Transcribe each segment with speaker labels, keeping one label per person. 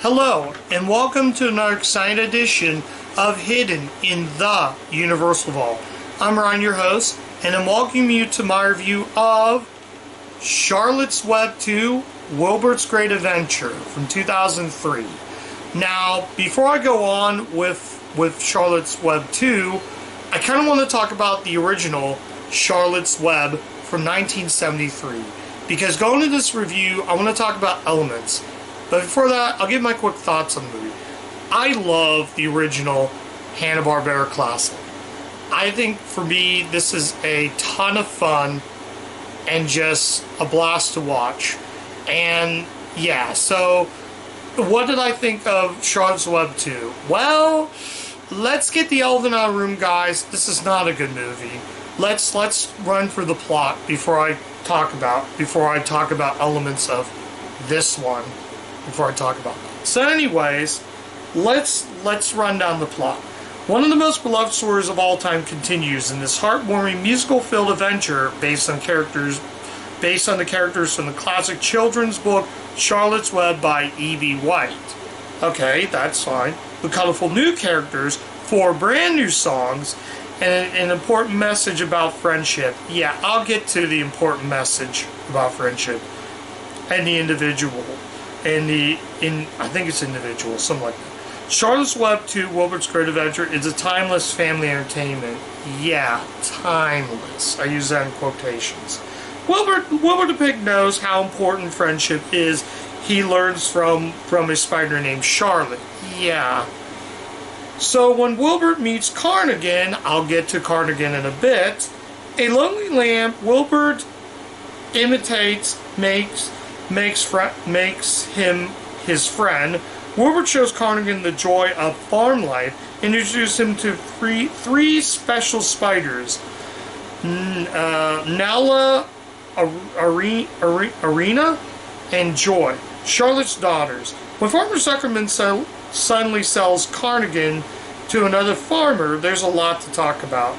Speaker 1: Hello, and welcome to another exciting edition of Hidden in the Universal Vault. I'm Ryne, your host, and I'm welcoming you to my review of Charlotte's Web 2, Wilbur's Great Adventure from 2003. Now, before I go on with Charlotte's Web 2, I kind of want to talk about the original Charlotte's Web from 1973. Because going into this review, I want to talk about elements. But before that, I'll give my quick thoughts on the movie. I love the original Hanna-Barbera classic. I think for me, this is a ton of fun and just a blast to watch. And yeah, so what did I think of Charlotte's Web 2? Well, let's get the elephant out of the room, guys. This is not a good movie. Let's run through the plot before I talk about elements of this one. Before I talk about that. So anyways, let's run down the plot. One of the most beloved stories of all time continues in this heartwarming musical-filled adventure based on the characters from the classic children's book Charlotte's Web by E.B. White. Okay, that's fine. With colorful new characters, 4 brand new songs, and an important message about friendship. Yeah, I'll get to the important message about friendship and the individual. I think it's individual, something like that. Charlotte's Web 2, Wilbur's Great Adventure is a timeless family entertainment. Yeah, timeless. I use that in quotations. Wilbur the Pig knows how important friendship is. He learns from a spider named Charlotte. Yeah. So when Wilbur meets Carnigan, I'll get to Carnigan in a bit, a lonely lamb Wilbur imitates, makes him his friend. Wilbur shows Carnigan the joy of farm life and introduces him to three special spiders. Nala, Arena, and Joy, Charlotte's daughters. When Farmer Zuckerman suddenly sells Carnigan to another farmer, there's a lot to talk about.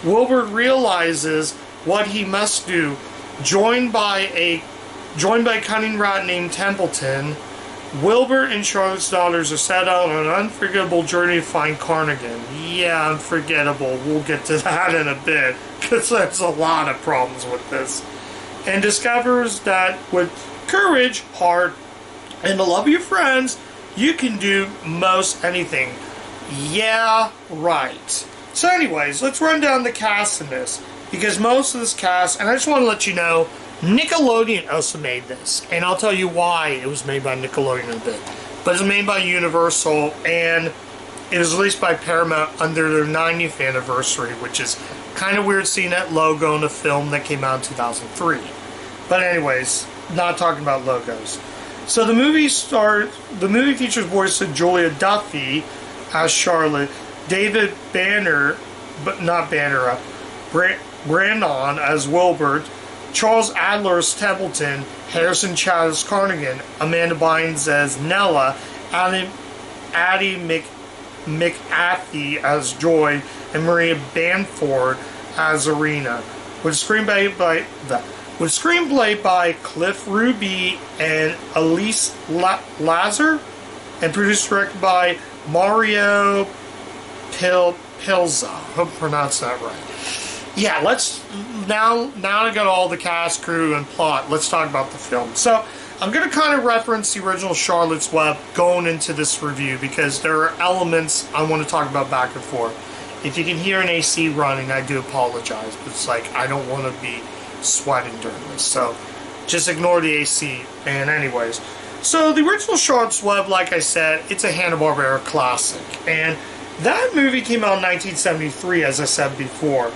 Speaker 1: Wilbur realizes what he must do. Joined by a cunning rat named Templeton, Wilbur and Charlotte's daughters are set out on an unforgettable journey to find Carnigan. Yeah, unforgettable. We'll get to that in a bit, because there's a lot of problems with this. And discovers that with courage, heart, and the love of your friends, you can do most anything. Yeah, right. So anyways, let's run down the cast in this, because most of this cast, and I just want to let you know, Nickelodeon also made this, and I'll tell you why it was made by Nickelodeon in a bit. But it was made by Universal, and it was released by Paramount under their 90th anniversary, which is kind of weird seeing that logo in a film that came out in 2003. But anyways, not talking about logos. So the movie features voice of Julia Duffy as Charlotte, David Banner, but not Banner, Brandon as Wilbur, Charles Adler as Templeton, Harrison Chad as Carnigan, Amanda Bynes as Nella, Addie McAfee as Joy, and Maria Bamford as Arena. With screenplay by Cliff Ruby and Elise Lazar, and produced directed by Mario Pilza. I hope I pronounced that right. Yeah, now I got all the cast, crew, and plot, let's talk about the film. So, I'm going to kind of reference the original Charlotte's Web going into this review, because there are elements I want to talk about back and forth. If you can hear an AC running, I do apologize, but it's like, I don't want to be sweating during this, so just ignore the AC. And anyways, so the original Charlotte's Web, like I said, it's a Hanna-Barbera classic, and that movie came out in 1973, as I said before.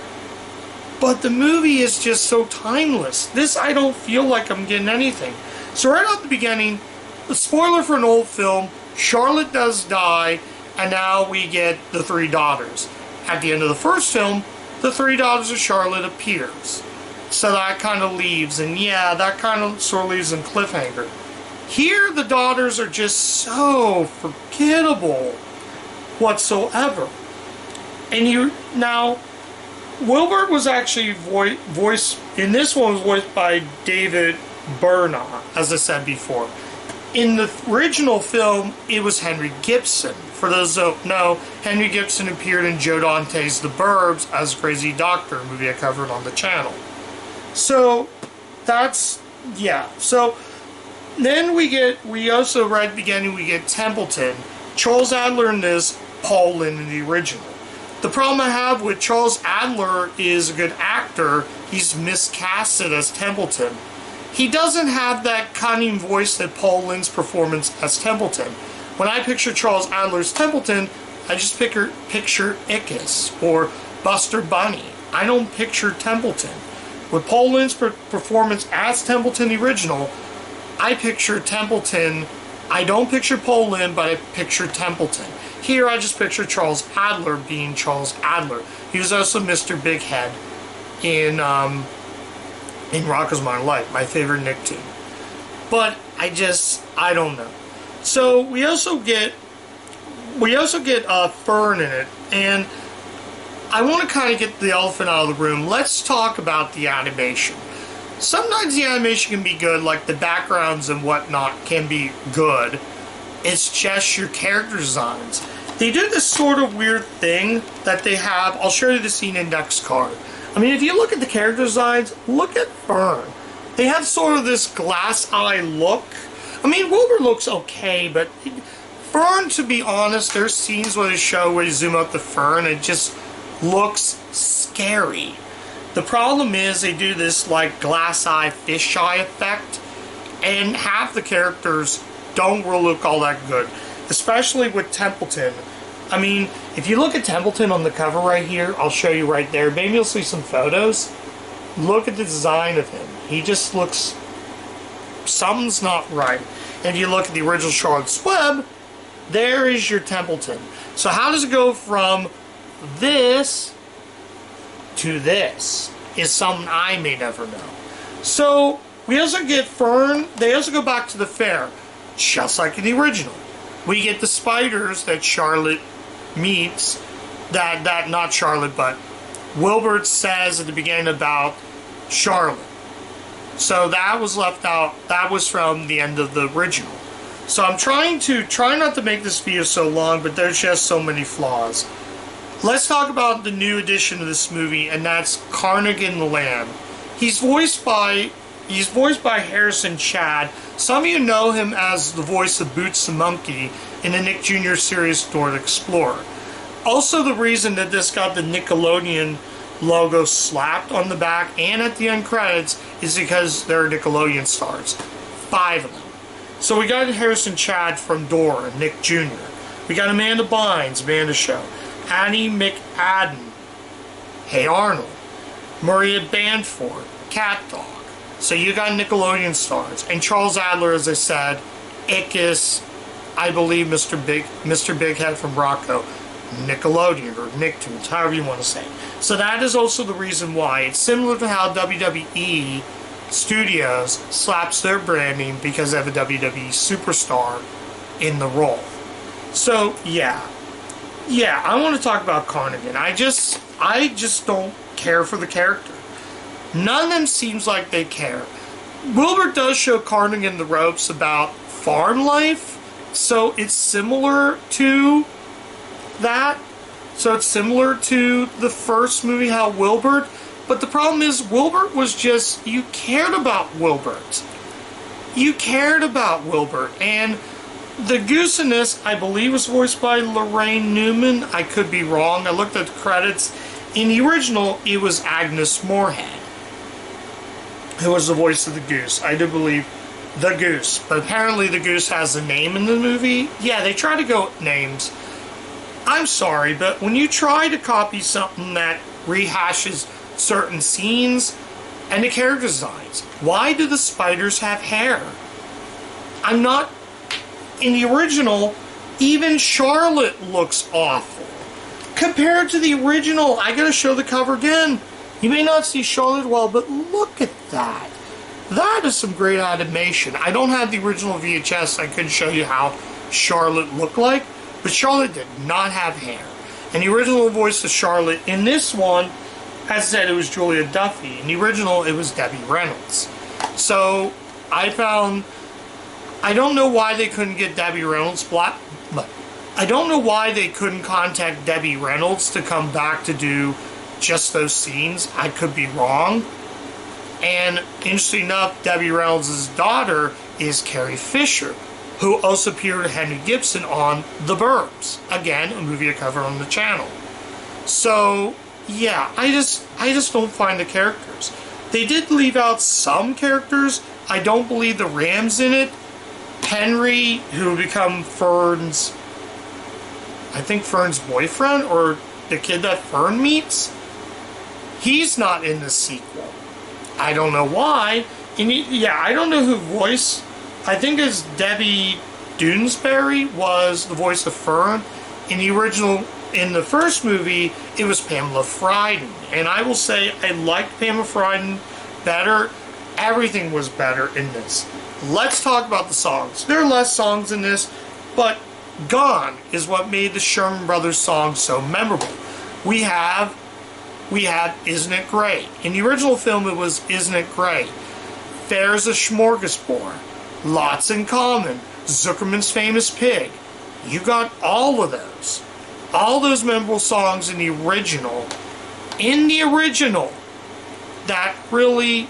Speaker 1: But the movie is just so timeless. This, I don't feel like I'm getting anything. So right out the beginning, the spoiler for an old film, Charlotte does die, and now we get the 3 daughters. At the end of the first film, the 3 daughters of Charlotte appears. So that kind of leaves, and yeah, that kind of sort of leaves in cliffhanger. Here, the daughters are just so forgettable whatsoever. And now, Wilbur was actually voiced, in this one was voiced by David Bernard, as I said before. In the original film, it was Henry Gibson. For those who don't know, Henry Gibson appeared in Joe Dante's The Burbs as Crazy Doctor, a movie I covered on the channel. So, that's, yeah. So, then we also, right at the beginning, we get Templeton. Charles Adler in this, Paul Lynde in the original. The problem I have with Charles Adler is a good actor. He's miscasted as Templeton. He doesn't have that cunning voice that Paul Lynde's performance as Templeton. When I picture Charles Adler's Templeton, I just picture Ickis or Buster Bunny. I don't picture Templeton. With Paul Lynde's performance as Templeton the original, I picture Templeton. I don't picture Paul Lynde, but I picture Templeton. Here I just picture Charles Adler being Charles Adler. He was also Mr. Big Head in Rocko's Modern Life, my favorite Nicktoon. But I don't know. So we also get Fern in it, and I want to kind of get the elephant out of the room. Let's talk about the animation. Sometimes the animation can be good, like the backgrounds and whatnot can be good. It's just your character designs. They do this sort of weird thing that they have. I'll show you the scene in next card. I mean, if you look at the character designs, look at Fern. They have sort of this glass eye look. I mean, Wilbur looks okay, but Fern, to be honest, there's scenes where they show where you zoom out the Fern, it just looks scary. The problem is they do this like glass eye, fish eye effect, and half the characters don't really look all that good, especially with Templeton. I mean, if you look at Templeton on the cover right here, I'll show you right there. Maybe you'll see some photos. Look at the design of him. He just looks... something's not right. And if you look at the original Charlotte's Web, there is your Templeton. So how does it go from this to this? Is something I may never know. So, we also get Fern. They also go back to the fair, just like in the original. We get the spiders that Charlotte meets, that not Charlotte, but Wilbur says at the beginning about Charlotte. So that was left out. That was from the end of the original. So I'm trying not to make this video so long, but there's just so many flaws. Let's talk about the new addition to this movie, and that's Carnigan the Lamb. He's voiced by Harrison Chad. Some of you know him as the voice of Boots the Monkey in the Nick Jr. series Dora the Explorer. Also, the reason that this got the Nickelodeon logo slapped on the back and at the end credits is because they're Nickelodeon stars. 5 of them. So we got Harrison Chad from Dora, Nick Jr. We got Amanda Bynes, Amanda Show. Annie McAdam, Hey Arnold. Maria Bamford, Cat Dog. So you got Nickelodeon stars. And Charles Adler, as I said, Ickis, I believe Mr. Big Head from Rocko, Nickelodeon, or Nicktoons, however you want to say. So that is also the reason why. It's similar to how WWE Studios slaps their branding because they have a WWE superstar in the role. So, yeah. Yeah, I want to talk about Carnigan. I just don't care for the character. None of them seems like they care. Wilbur does show Carnigan the ropes about farm life, so it's similar to that. So it's similar to the first movie, how Wilbur. But the problem is, Wilbur was just, you cared about Wilbur. You cared about Wilbur. And the goose in this, I believe, was voiced by Lorraine Newman. I could be wrong. I looked at the credits. In the original, it was Agnes Moorehead who was the voice of the goose. I do believe the goose. But apparently the goose has a name in the movie. Yeah, they try to go with names. I'm sorry, but when you try to copy something that rehashes certain scenes and the character designs, why do the spiders have hair? I'm not... In the original, even Charlotte looks awful. Compared to the original, I gotta show the cover again. You may not see Charlotte well, but look at that. That is some great animation. I don't have the original VHS. I couldn't show you how Charlotte looked like, but Charlotte did not have hair. And the original voice of Charlotte in this one, as I said, it was Julia Duffy. In the original, it was Debbie Reynolds. So I found I don't know why they couldn't get Debbie Reynolds black. I don't know why they couldn't contact Debbie Reynolds to come back to do just those scenes. I could be wrong. And interesting enough, Debbie Reynolds' daughter is Carrie Fisher, who also appeared with Henry Gibson on The Burbs. Again, a movie I covered on the channel. So, yeah, I just don't find the characters. They did leave out some characters. I don't believe the Ram's in it. Henry, who would become Fern's, I think Fern's boyfriend, or the kid that Fern meets, he's not in the sequel. I don't know why. And yeah, I don't know who voiced. I think it's Debbie Doonesbury was the voice of Fern. In the original, in the first movie, it was Pamela Fryden. And I will say I liked Pamela Fryden better. Everything was better in this. Let's talk about the songs. There are less songs in this, but Gone is what made the Sherman Brothers song so memorable. We have Isn't It Great? In the original film, it was Isn't It Great? There's a Smorgasbord, Lots in Common, Zuckerman's Famous Pig. You got all of those. All those memorable songs in the original. That really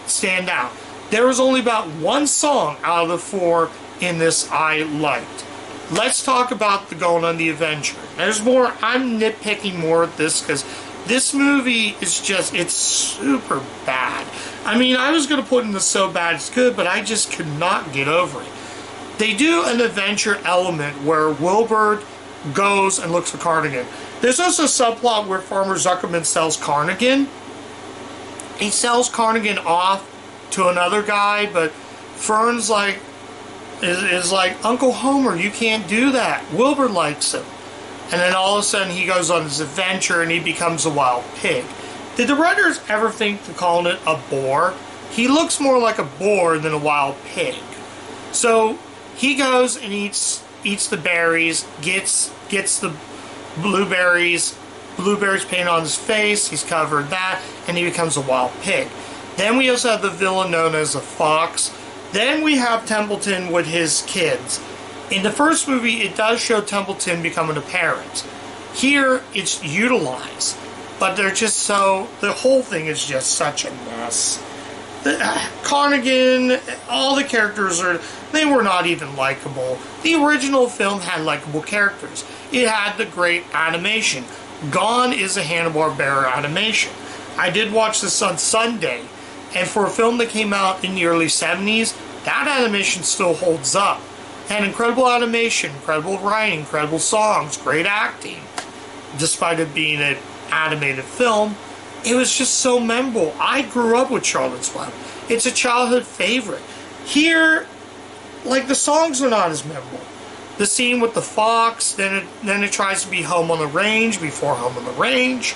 Speaker 1: stand out. There was only about one song out of the four in this I liked. Let's talk about the Going on the Adventure. There's more. I'm nitpicking more at this because this movie is just, it's super bad. I mean, I was going to put in the so bad it's good, but I just could not get over it. They do an adventure element where Wilbur goes and looks for Cardigan. There's also a subplot where Farmer Zuckerman sells Cardigan. He sells Cardigan off to another guy, but Fern's like, is like, Uncle Homer, you can't do that. Wilbur likes him. And then all of a sudden he goes on this adventure and he becomes a wild pig. Did the writers ever think to calling it a boar? He looks more like a boar than a wild pig. So he goes and eats the berries, gets the blueberries painted on his face, he's covered that, and he becomes a wild pig. Then we also have the villain known as a fox. Then we have Templeton with his kids. In the first movie, it does show Templeton becoming a parent. Here, it's utilized. But they're just so... the whole thing is just such a mess. Cardigan, all the characters they were not even likable. The original film had likable characters. It had the great animation. Gone is a Hanna-Barbera animation. I did watch this on Sunday, and for a film that came out in the early 70s, that animation still holds up. And incredible animation, incredible writing, incredible songs, great acting. Despite it being an animated film, it was just so memorable. I grew up with Charlotte's Web. It's a childhood favorite. Here, like, the songs are not as memorable. The scene with the fox, then it tries to be Home on the Range before Home on the Range.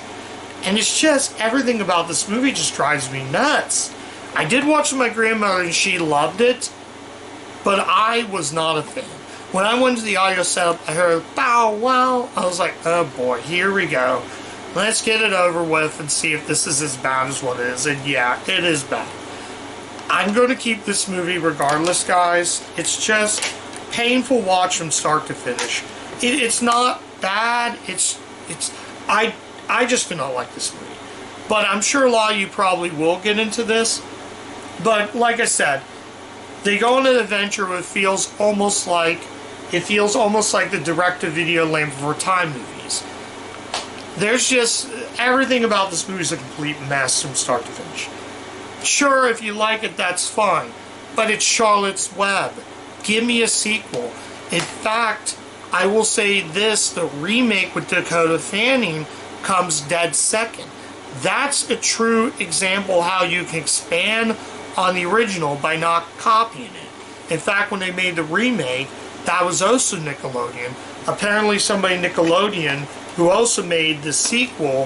Speaker 1: And it's just, everything about this movie just drives me nuts. I did watch with my grandmother and she loved it, but I was not a fan. When I went to the audio setup, I heard bow wow. I was like, oh boy, here we go. Let's get it over with and see if this is as bad as what it is. And yeah, it is bad. I'm going to keep this movie regardless, guys. It's just painful watch from start to finish. It's not bad. I just do not like this movie. But I'm sure a lot of you probably will get into this. But like I said, they go on an adventure where it feels almost like the direct-to-video Land Before Time movies. There's just, everything about this movie is a complete mess from start to finish. Sure, if you like it, that's fine. But it's Charlotte's Web. Give me a sequel. In fact, I will say this, the remake with Dakota Fanning comes dead second. That's a true example how you can expand on the original by not copying it. In fact, when they made the remake, that was also Nickelodeon. Apparently somebody Nickelodeon who also made the sequel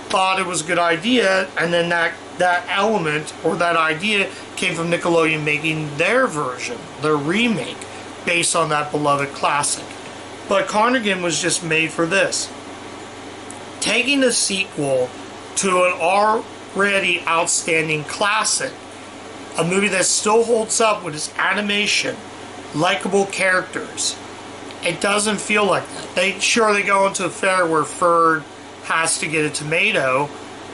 Speaker 1: thought it was a good idea, and then that element or that idea came from Nickelodeon making their version, their remake, based on that beloved classic. But Cardigan was just made for this. Taking a sequel to an already outstanding classic, a movie that still holds up with its animation, likable characters. It doesn't feel like that. They go into a fair where Ferd has to get a tomato,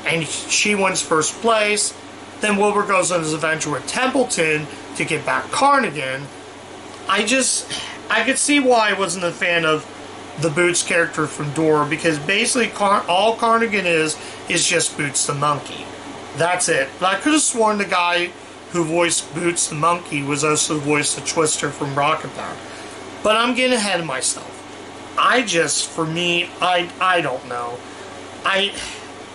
Speaker 1: and she wins first place. Then Wilbur goes on his adventure with Templeton to get back Carnigan. I could see why I wasn't a fan of the Boots character from Dora, because basically all Carnigan is just Boots the monkey. That's it. But I could have sworn the guy who voiced Boots the monkey was also the voice of Twister from Rocket Power. But I'm getting ahead of myself. I don't know.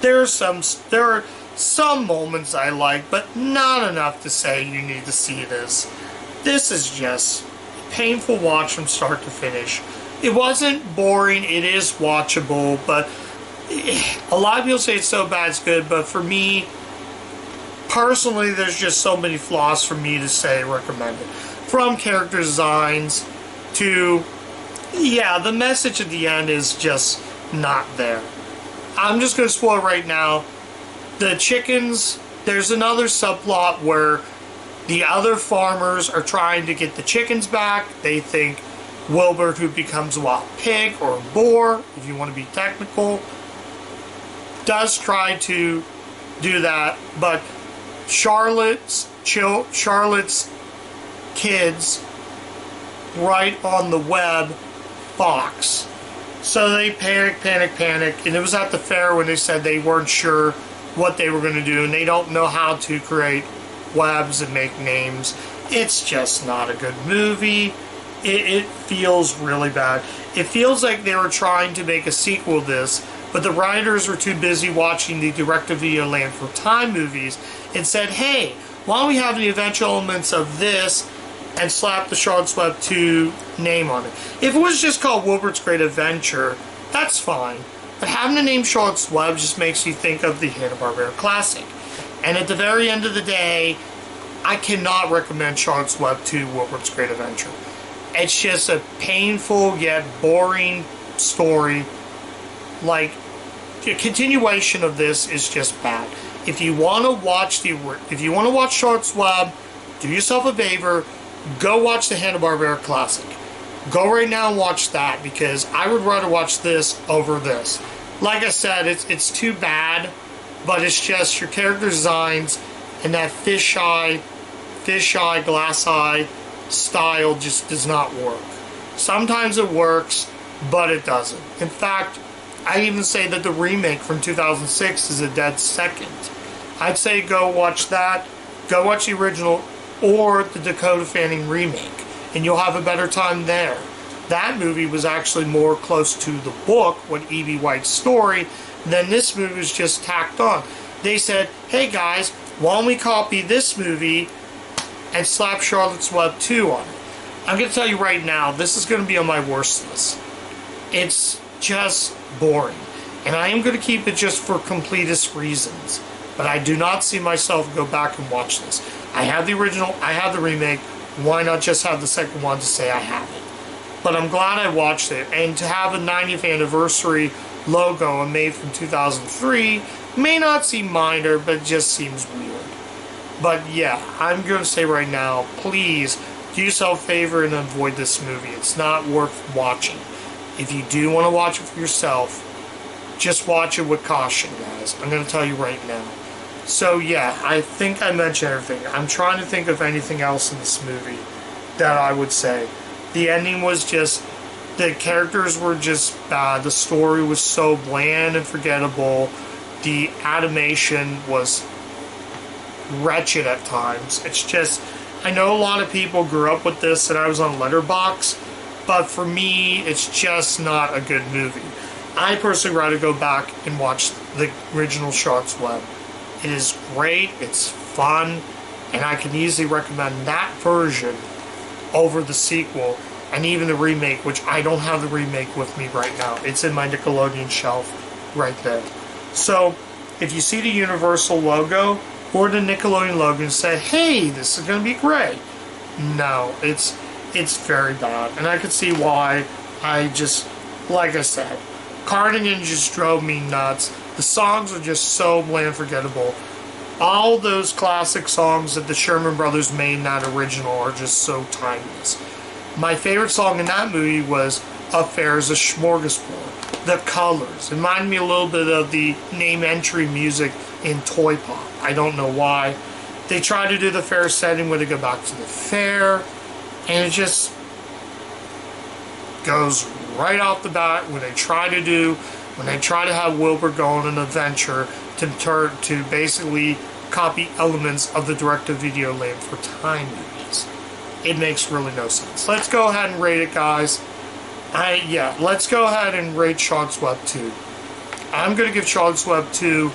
Speaker 1: There are some moments I like, but not enough to say you need to see this. This is just a painful watch from start to finish. It wasn't boring, it is watchable, but a lot of people say it's so bad it's good, but for me, personally, there's just so many flaws for me to say recommend it. From character designs to, the message at the end is just not there. I'm just going to spoil it right now. The chickens, there's another subplot where the other farmers are trying to get the chickens back. They think Wilbur, who becomes a wild pig or a boar, if you want to be technical, does try to do that, but Charlotte's kids write on the web Fox. So they panic, and it was at the fair when they said they weren't sure what they were going to do, and they don't know how to create webs and make names. It's just not a good movie. It feels really bad. It feels like they were trying to make a sequel to this, but the writers were too busy watching the direct-to-video Land for Time movies and said, hey, why don't we have the adventure elements of this and slap the Charlotte's Web 2 name on it. If it was just called Wilbur's Great Adventure, that's fine. But having the name Charlotte's Web just makes you think of the Hanna-Barbera classic. And at the very end of the day, I cannot recommend Charlotte's Web 2 Wilbur's Great Adventure. It's just a painful yet boring story. Like, the continuation of this is just bad. If you want to watch Charlotte's Web, do yourself a favor, go watch the Hanna-Barbera classic. Go right now and watch that, because I would rather watch this over this. Like I said, it's too bad, but it's just your character designs and that fisheye, glass eye style just does not work. Sometimes it works, but it doesn't. In fact, I even say that the remake from 2006 is a dead second. I'd say go watch that, go watch the original, or the Dakota Fanning remake, and you'll have a better time there. That movie was actually more close to the book, what E.B. White's story, than this movie was just tacked on. They said, hey guys, why don't we copy this movie and slap Charlotte's Web 2 on it? I'm going to tell you right now, this is going to be on my worst list. It's just boring. And I am going to keep it just for completist reasons. But I do not see myself go back and watch this. I have the original, I have the remake. Why not just have the second one to say I have it? But I'm glad I watched it. And to have a 90th anniversary logo made from 2003 may not seem minor, but it just seems weird. But yeah, I'm going to say right now, please do yourself a favor and avoid this movie. It's not worth watching. If you do want to watch it for yourself, just watch it with caution, guys. I'm going to tell you right now. So yeah, I think I mentioned everything. I'm trying to think of anything else in this movie that I would say. The ending was just, the characters were just bad. The story was so bland and forgettable. The animation was wretched at times. It's just, I know a lot of people grew up with this and I was on Letterboxd, but for me, it's just not a good movie. I personally rather go back and watch the original Charlotte's Web. It is great, it's fun, and I can easily recommend that version over the sequel and even the remake, which I don't have the remake with me right now. It's in my Nickelodeon shelf right there. So if you see the Universal logo or the Nickelodeon logo and say, hey, this is going to be great. No, it's very bad. And I can see why. I just, like I said, Cardigan just drove me nuts. The songs are just so bland forgettable. All those classic songs that the Sherman Brothers made in that original are just so timeless. my favorite song in that movie was Affair's a Smorgasbord. The colors remind me a little bit of the name entry music in Toy Pop. I don't know why. They try to do the fair setting when they go back to the fair, and it just goes right off the bat when they try to have Wilbur go on an adventure to basically copy elements of the direct-to-video Land for Time movies. It makes really no sense. Let's go ahead and rate it, guys. Let's go ahead and rate Charlotte's Web 2. I'm going to give Charlotte's Web 2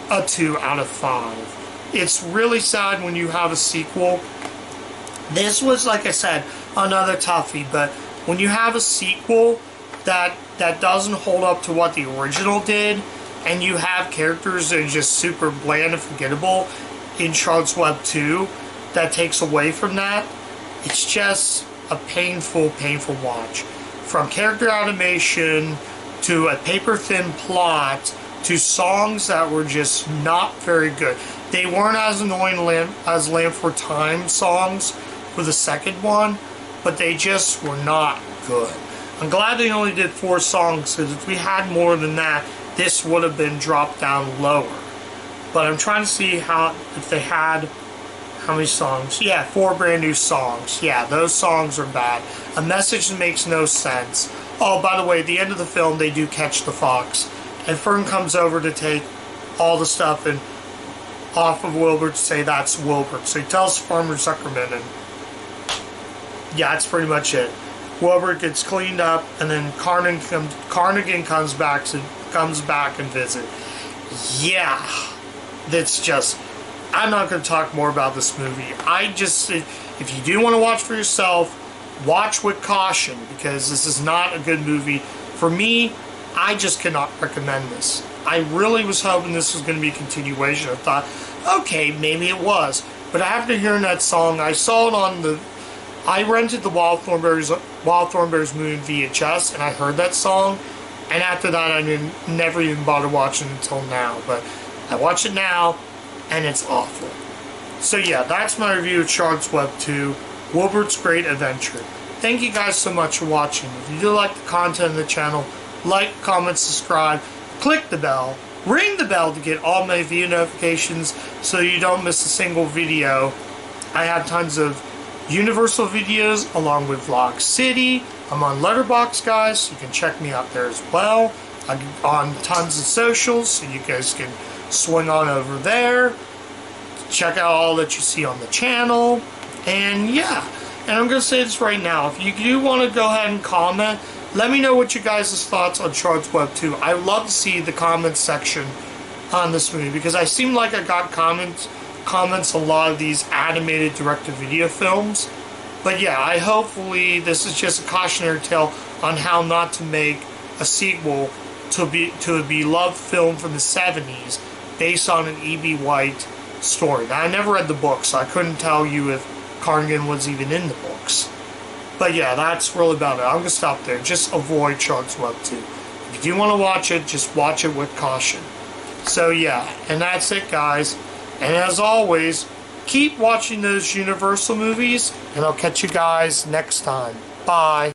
Speaker 1: a 2 out of 5. It's really sad when you have a sequel. This was, like I said, another toughie, but when you have a sequel that doesn't hold up to what the original did, and you have characters that are just super bland and forgettable in Charlotte's Web 2, that takes away from that, it's just a painful watch. From character animation to a paper-thin plot to songs that were just not very good. They weren't as annoying as Land for Time songs for the second one, but they just were not good. I'm glad they only did 4 songs, because if we had more than that, this would have been dropped down lower. But I'm trying to see if they had, how many songs? Yeah, 4 brand new songs. Yeah, those songs are bad. A message that makes no sense. Oh, by the way, at the end of the film, they do catch the fox. And Fern comes over to take all the stuff and off of Wilbur to say that's Wilbur. So he tells Farmer Zuckerman, and yeah, that's pretty much it. Wilbur gets cleaned up, and then Carnigan comes back and visit. Yeah, that's just. I'm not going to talk more about this movie. If you do want to watch for yourself, watch with caution, because this is not a good movie. For me, I just cannot recommend this. I really was hoping this was going to be a continuation. I thought, okay, maybe it was. But after hearing that song, I saw it on I rented the Wild Thornberrys movie in VHS, and I heard that song. And after that, I never even bothered watching it until now. But I watch it now, and it's awful. So yeah, that's my review of Charlotte's Web 2, Wilbur's Great Adventure. Thank you guys so much for watching. If you do like the content of the channel, like, comment, subscribe, click the bell, ring the bell to get all my video notifications so you don't miss a single video. I have tons of Universal videos along with Vlog City. I'm on Letterboxd, guys, so you can check me out there as well. I'm on tons of socials, so you guys can swing on over there. Check out all that you see on the channel. And yeah, and I'm going to say this right now. If you do want to go ahead and comment, let me know what you guys' thoughts on Charlotte's Web 2. I would love to see the comments section on this movie, because I seem like I got comments a lot of these animated direct-to-video films. But yeah, hopefully this is just a cautionary tale on how not to make a sequel to a beloved film from the 70s based on an E.B. White story. Now, I never read the book, so I couldn't tell you if Carnigan was even in the books. But yeah, that's really about it. I'm going to stop there. Just avoid Charlotte's Web 2. If you do want to watch it, just watch it with caution. So yeah, and that's it, guys. And as always, keep watching those Universal movies, and I'll catch you guys next time. Bye.